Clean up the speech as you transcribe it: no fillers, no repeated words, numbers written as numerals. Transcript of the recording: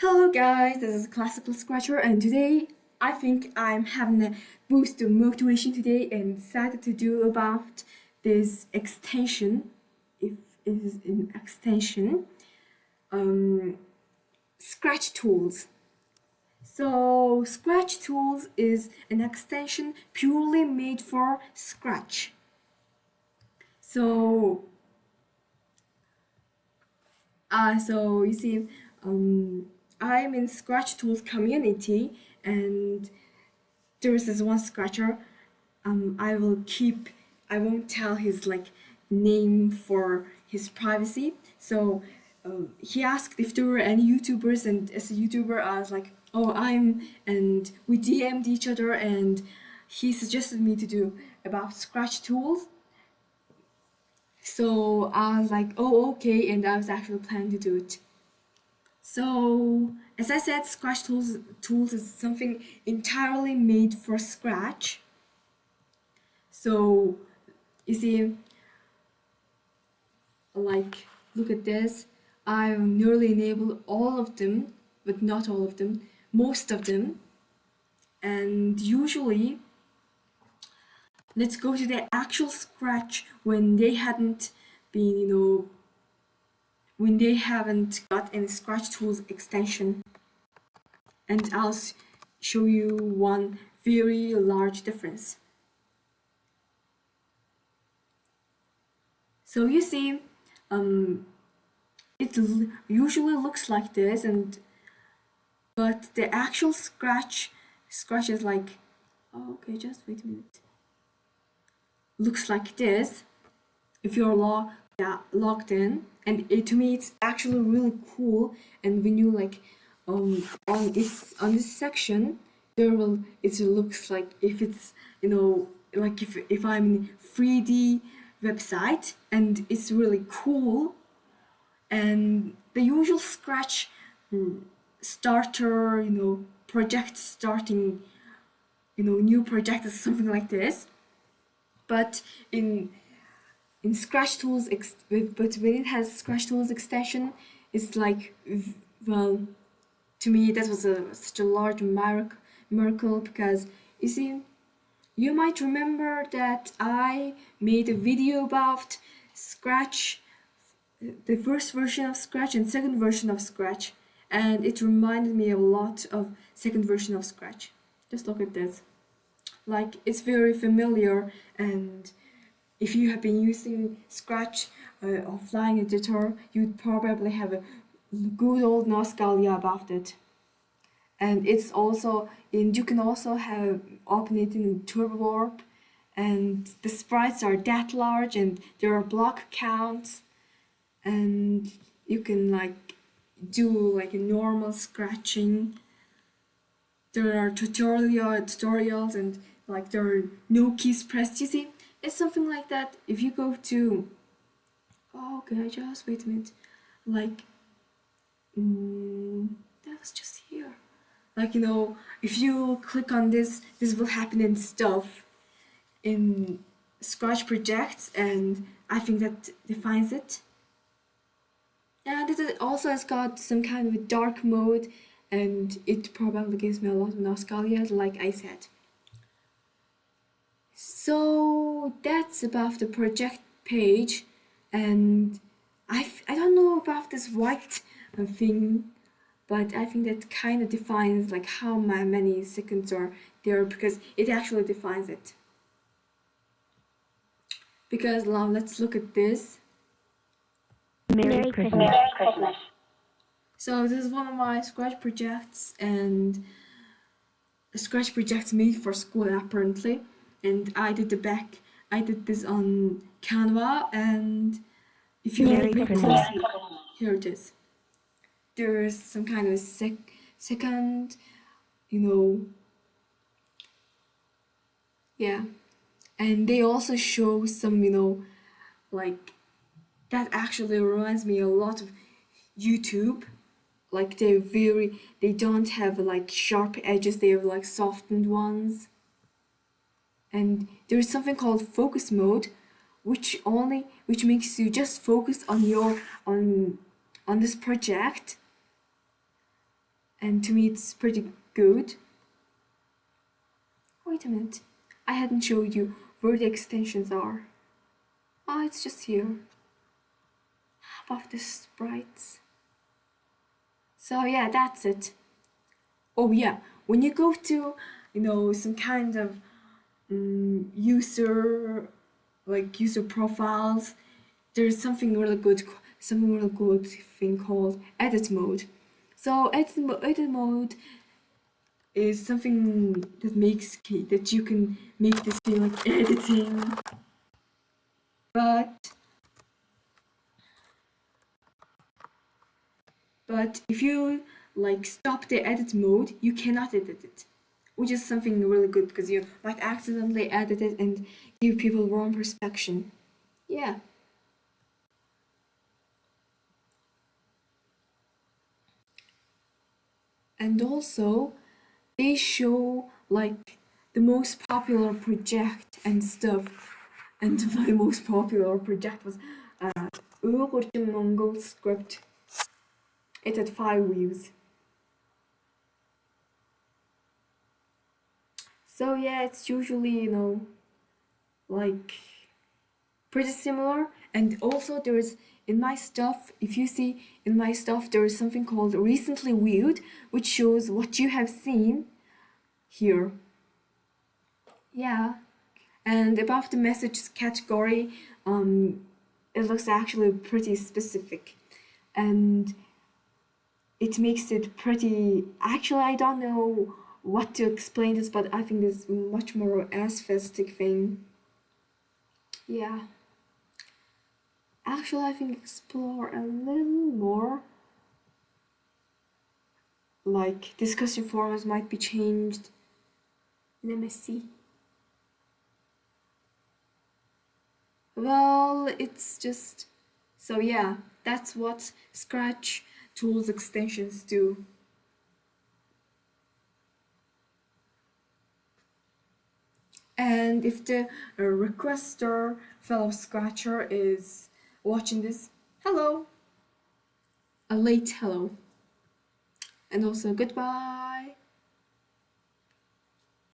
Hello guys, this is Classical Scratcher and today I think I'm having a boost of motivation today and decided to do about this extension, if it is an extension, ScratchTools. So ScratchTools is an extension purely made for Scratch. So you see, I'm in ScratchTools community, and there is this one scratcher. I won't tell his name for his privacy. So he asked if there were any YouTubers, and as a YouTuber, I was like, oh, and we DM'd each other, and he suggested me to do about ScratchTools. So I was like, oh, okay, and I was actually planning to do it. So, as I said, ScratchTools is something entirely made for Scratch. So, you see, look at this. I've nearly enabled all of them, but not all of them, most of them. And usually, let's go to the actual Scratch when they hadn't been, when they haven't got any ScratchTools extension. And I'll show you one very large difference. So you see, it usually looks like this, but the actual Scratch is like, oh, okay, just wait a minute. Looks like this if you're logged in, and to me it's actually really cool. And when you on this section, it looks like if it's if I'm in 3D website, and it's really cool. And the usual Scratch starter, project starting, new project is something like this. But in ScratchTools, but when it has ScratchTools extension, it's like, well, to me that was such a large miracle, because you see, you might remember that I made a video about Scratch, the first version of Scratch and second version of Scratch, and it reminded me a lot of second version of Scratch. Just look at this. It's very familiar, and if you have been using Scratch offline editor, you'd probably have a good old nostalgia about it. And it's also you can also open it in TurboWarp, and the sprites are that large, and there are block counts, and you can do a normal scratching. There are tutorials, and there are no keys pressed. You see, it's something like that. If you go to, oh, okay, just wait a minute, that was just here. If you click on this will happen in stuff in Scratch projects, and I think that defines it. And it also has got some kind of a dark mode, and it probably gives me a lot of nostalgia, like I said. So that's about the project page, and I don't know about this white thing, but I think that kind of defines how many seconds are there, because it actually defines it. Because now let's look at this. Merry Christmas. Merry Christmas. So this is one of my Scratch projects, and a Scratch project made for school apparently. And I did this on Canva, and if you look closely, here it is. There's some kind of a second, yeah. And they also show some, that actually reminds me a lot of YouTube. They don't have sharp edges, they have softened ones. And there's something called focus mode, which makes you just focus on this project. and to me it's pretty good. Wait a minute, I hadn't showed you where the extensions are. Oh, it's just here, above the sprites. So yeah, that's it. Oh yeah, when you go to, some kind of user, like user profiles, there's something really good thing called edit mode. So edit mode is something that you can make this feel like editing, but if you like stop the edit mode, you cannot edit it, which is something really good because you might accidentally edit it and give people wrong perception. Yeah. And also, they show like the most popular project and stuff. And my most popular project was Mongol script. It had 5 views. So yeah, it's usually, like pretty similar. And also there's in my stuff, if you see in my stuff, there is something called recently viewed, which shows what you have seen here. Yeah. And above the message category, it looks actually pretty specific. And it makes it pretty. Actually, I don't know what to explain this, but I think this much more aesthetic thing. Yeah. Actually, I think explore a little more. Like discussion forums might be changed. Let me see. Well, it's just so yeah. That's what ScratchTools extensions do. And if the requester fellow scratcher is watching this, hello, a late hello, and also goodbye.